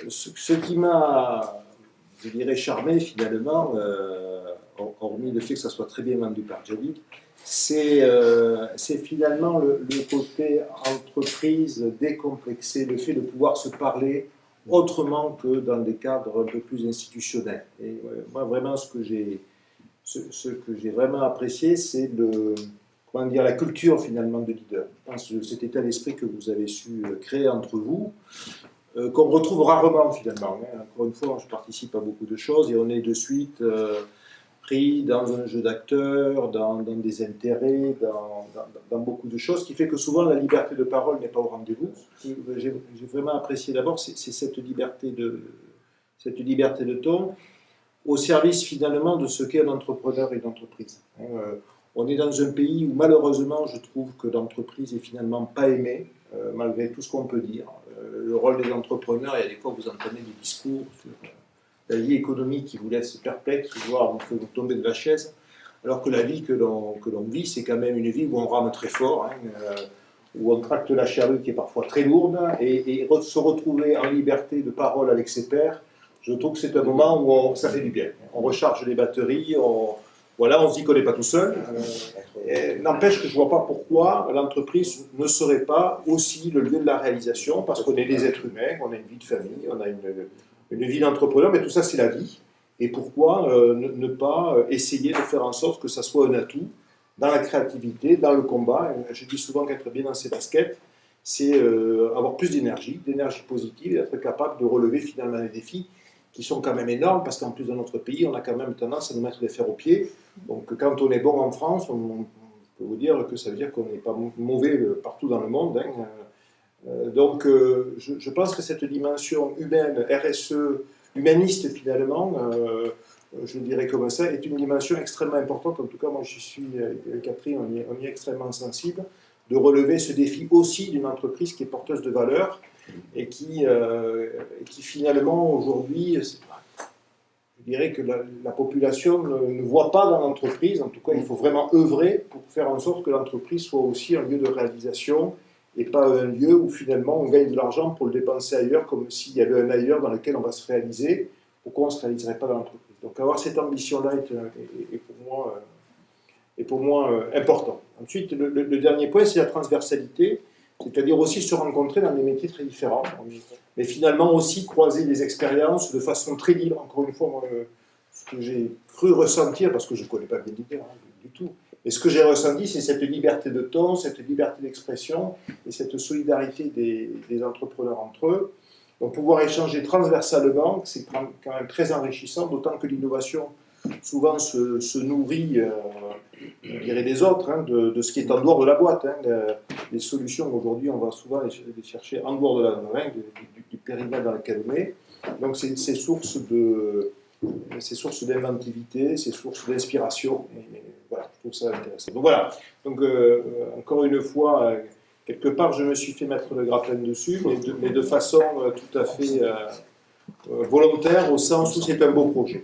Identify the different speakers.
Speaker 1: Ce qui m'a, je dirais, charmé finalement, hormis le fait que ça soit très bien vendu par Jadid, c'est finalement le côté entreprise décomplexé, le fait de pouvoir se parler autrement que dans des cadres un peu plus institutionnels. Et moi, vraiment, ce que j'ai vraiment apprécié, c'est comment dire, la culture finalement de leader. Je pense que cet état d'esprit que vous avez su créer entre vous, qu'on retrouve rarement finalement. Encore une fois, je participe à beaucoup de choses et on est de suite pris dans un jeu d'acteurs, dans des intérêts, dans beaucoup de choses, ce qui fait que souvent la liberté de parole n'est pas au rendez-vous. J'ai vraiment apprécié d'abord, c'est cette liberté de ton, au service finalement de ce qu'est un entrepreneur et une entreprise. On est dans un pays où malheureusement je trouve que l'entreprise est finalement pas aimée, malgré tout ce qu'on peut dire. Le rôle des entrepreneurs, il y a des fois vous entendez des discours sur la vie économique qui vous laisse perplexe, voire vous fait tomber de la chaise, alors que la vie que l'on vit, c'est quand même une vie où on rame très fort, où on tracte la charrue qui est parfois très lourde, et se retrouver en liberté de parole avec ses pairs, je trouve que c'est un moment où ça fait du bien. On recharge les batteries, on se dit qu'on n'est pas tout seul. N'empêche que je ne vois pas pourquoi l'entreprise ne serait pas aussi le lieu de la réalisation, parce qu'on est des êtres humains, on a une vie de famille, on a une vie d'entrepreneur, mais tout ça c'est la vie. Et pourquoi ne pas essayer de faire en sorte que ça soit un atout dans la créativité, dans le combat. Je dis souvent qu'être bien dans ses baskets, c'est avoir plus d'énergie positive, et être capable de relever finalement les défis qui sont quand même énormes, parce qu'en plus dans notre pays, on a quand même tendance à nous mettre les fers aux pieds. Donc quand on est bon en France, on peut vous dire que ça veut dire qu'on n'est pas mauvais partout dans le monde. Donc je pense que cette dimension humaine, RSE, humaniste finalement, je le dirais comme ça, est une dimension extrêmement importante. En tout cas, moi je suis, avec Catherine, on y est extrêmement sensible, de relever ce défi aussi d'une entreprise qui est porteuse de valeurs, et qui finalement aujourd'hui, je dirais que la population ne voit pas dans l'entreprise. En tout cas, il faut vraiment œuvrer pour faire en sorte que l'entreprise soit aussi un lieu de réalisation et pas un lieu où finalement on gagne de l'argent pour le dépenser ailleurs, comme s'il y avait un ailleurs dans lequel on va se réaliser. Pourquoi on ne se réaliserait pas dans l'entreprise? Donc avoir cette ambition-là est pour moi important. Ensuite, le dernier point, c'est la transversalité. C'est-à-dire aussi se rencontrer dans des métiers très différents, mais finalement aussi croiser des expériences de façon très libre. Encore une fois, moi, ce que j'ai cru ressentir, parce que je ne connais pas bien l'idée du tout, mais ce que j'ai ressenti, c'est cette liberté de ton, cette liberté d'expression et cette solidarité des entrepreneurs entre eux. Donc pouvoir échanger transversalement, c'est quand même très enrichissant, d'autant que l'innovation souvent se nourrit, je dirais, des autres, de ce qui est en dehors de la boîte. Les solutions, aujourd'hui, on va souvent les chercher en dehors de du périmètre dans lequel on est. Donc, c'est source d'inventivité, c'est source d'inspiration. Voilà, je trouve ça intéressant. Donc, voilà. Donc, encore une fois, quelque part, je me suis fait mettre le grappin dessus, mais de façon tout à fait volontaire, au sens où c'est un beau projet.